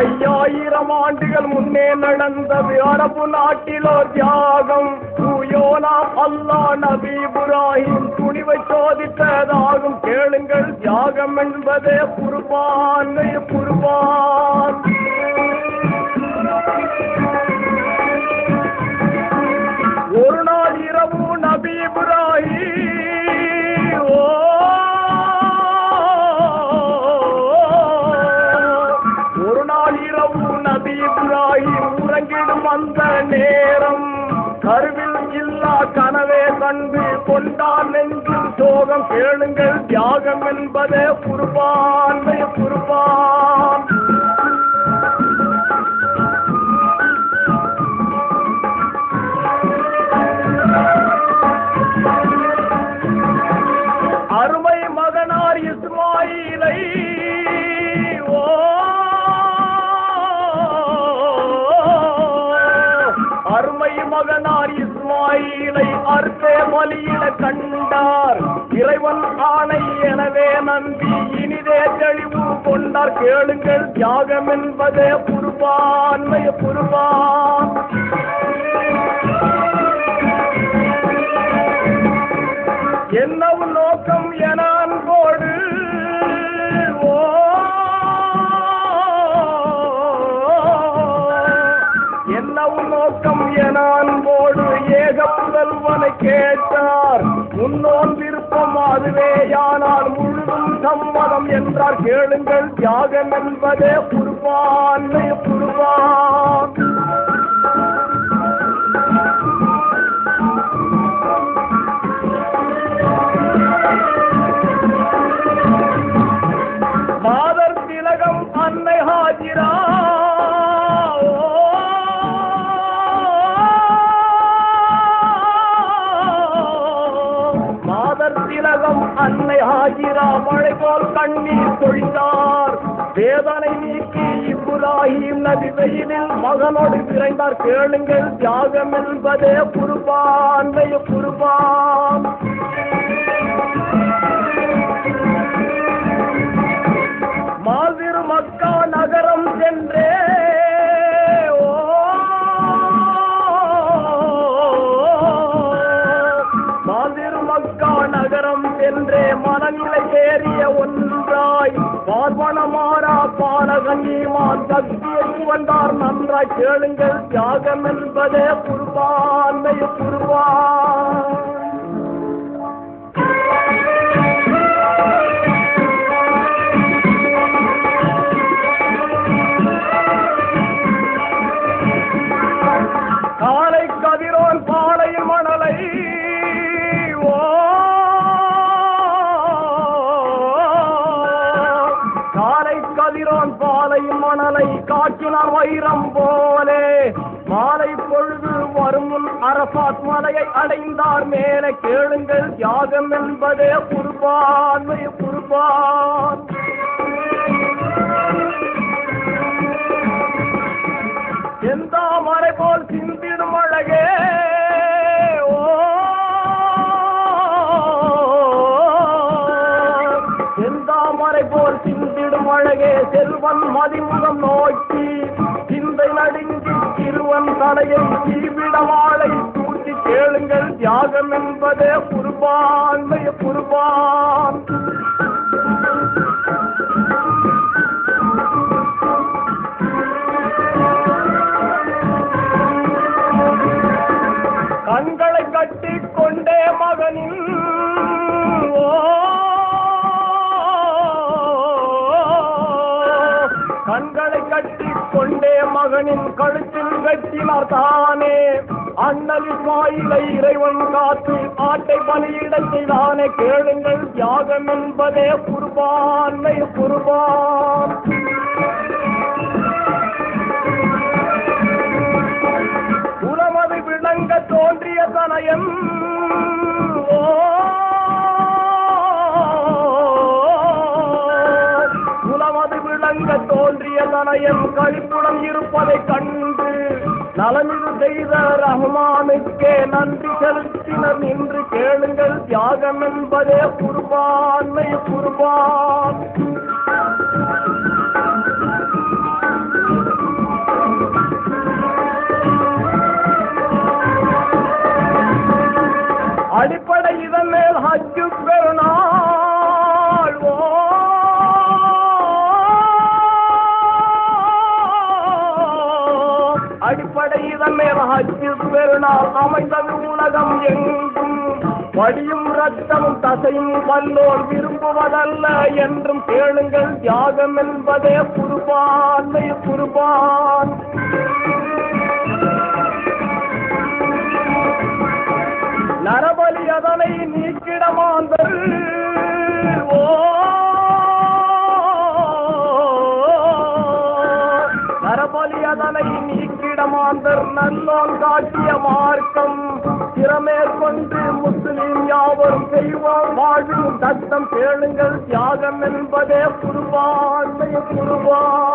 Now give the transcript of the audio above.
ஐயாயிரம் ஆண்டுகள் முன்னே நடந்தது அரபு நாட்டிலோ தியாகம். யூயோனா அல்லா நபி இப்ராஹிம் துணிவை சோதித்ததாகும். கேளுங்கள், தியாகம் என்பதே குர்பான் குர்பான். ஒரு நாள் இரவு நபி இப்ராஹிம் உறங்கிடும் அந்த நேரம் கருவில் இல்லா கனவே கண்டு கொண்டான் நெஞ்சில் சோகம். கேளுங்கள், தியாகம் என்பதே குர்பான் குர்பான். அருமை மகனார் இஸ்மாயிலை மகனார் இஸ்மாயிலை அர்த்தே பலியிட கண்டார். இறைவன் ஆணை எனவே நம்பி இனிதே தெளிவு கொண்டார். கேளுங்கள், தியாகம் என்பதே குர்பான் குர்பான். என்னவும் நோக்கம் என அன்போடு என்னவும் நோக்கம் என அன்போடு ஏக புதல்வனை கேட்டார். முன்னோன் விருப்பம் அதுவேயானால் முழுதும் சம்மதம் என்றார். கேளுங்கள், தியாகம் என்பதே குர்பான் குர்பான். மாதர் திலகம் அன்னை ஹாஜிரா திலகம் அன்னை ஹாஜிரா மழை போல் கண்ணீர் பொழிந்தார். வேதனை நீக்கி இப்ராஹிம் நபி வெயிலில் மகனோடு விரைந்தார். கேளுங்கள், தியாகம் என்பதே குர்பான் குர்பான். மாசிறு மக்கா நகரம் சென்றே நகரம் சென்றே மனநிலை ஏறிய ஒன்றாய் பார்வனமாரா பாலகன் ஈமான் சக்தியை வந்தார் நன்றாய். கேளுங்கள், தியாகம் என்பதே குர்பான் குர்பான். காலை கதிரோன் பாலை மணலை கதிரோன் பாலை மணலை காட்டினார் வைரம் போலே. மாலை பொழுது வரும் அரபாத் மலையை அடைந்தார் மேலே. கேளுங்கள், தியாகம் என்பதே குர்பான் குர்பான். செந்தாமரை போல் சிந்திடும் அழகே செந்தாமரை போல் சிந்திடும் அழகே செல்வன் மதிமுகம் நோக்கி சிந்தை நடுங்கி சிறுவன் தலையை தீவிடவாளை தூக்கி. கேளுங்கள், தியாகம் என்பதே குர்பான் குர்பான். கண்களை கட்டி கொண்டே மகனின் கண்களை கட்டி கொண்டே மகனின் கழுத்தில் வெட்டினார் தானே. அண்ணல் இஸ்மாயிலை இறைவன் காத்து ஆட்டை பலியிட செய்தானே. கேளுங்கள், தியாகம் என்பதே குர்பான் குர்பான். குலமது விளங்க தோன்றிய தனயம் குலமது விளங்க தோன்றிய தனயம் கழிப்புடன் இருப்பதை கண்டு நலமிது செய்த ரஹ்மானுக்கே நன்றி செலுத்தினர் நின்று கேளுங்கள் தியாகம் என்பதே குர்பானை குர்பான். அடிப்படை இதன் மேல் ஹஜ்ஜு பெருநாள் அடிப்படை இதன் மேல் ஹஜ்ஜு பெருநாள் அமைந்தது உலகம் எங்கும். வடியும் ரத்தமும் தசையும் வல்லோர் விரும்புவதல்ல என்றும் கேளுங்கள் தியாகம் என்பதே குர்பானை குர்பான். நரபலி அதனை நீக்கிடமாந்தர் நரபலி அதனை நீக்கிடமாந்தர் நல்லோன் காட்டிய மார்க்கம் திறமேற்கொண்டு முஸ்லிம் யாவரும் செய்வோம் வாழும் தத்தம் கேளுங்கள் தியாகம் என்பதே குர்பானை குர்பான்.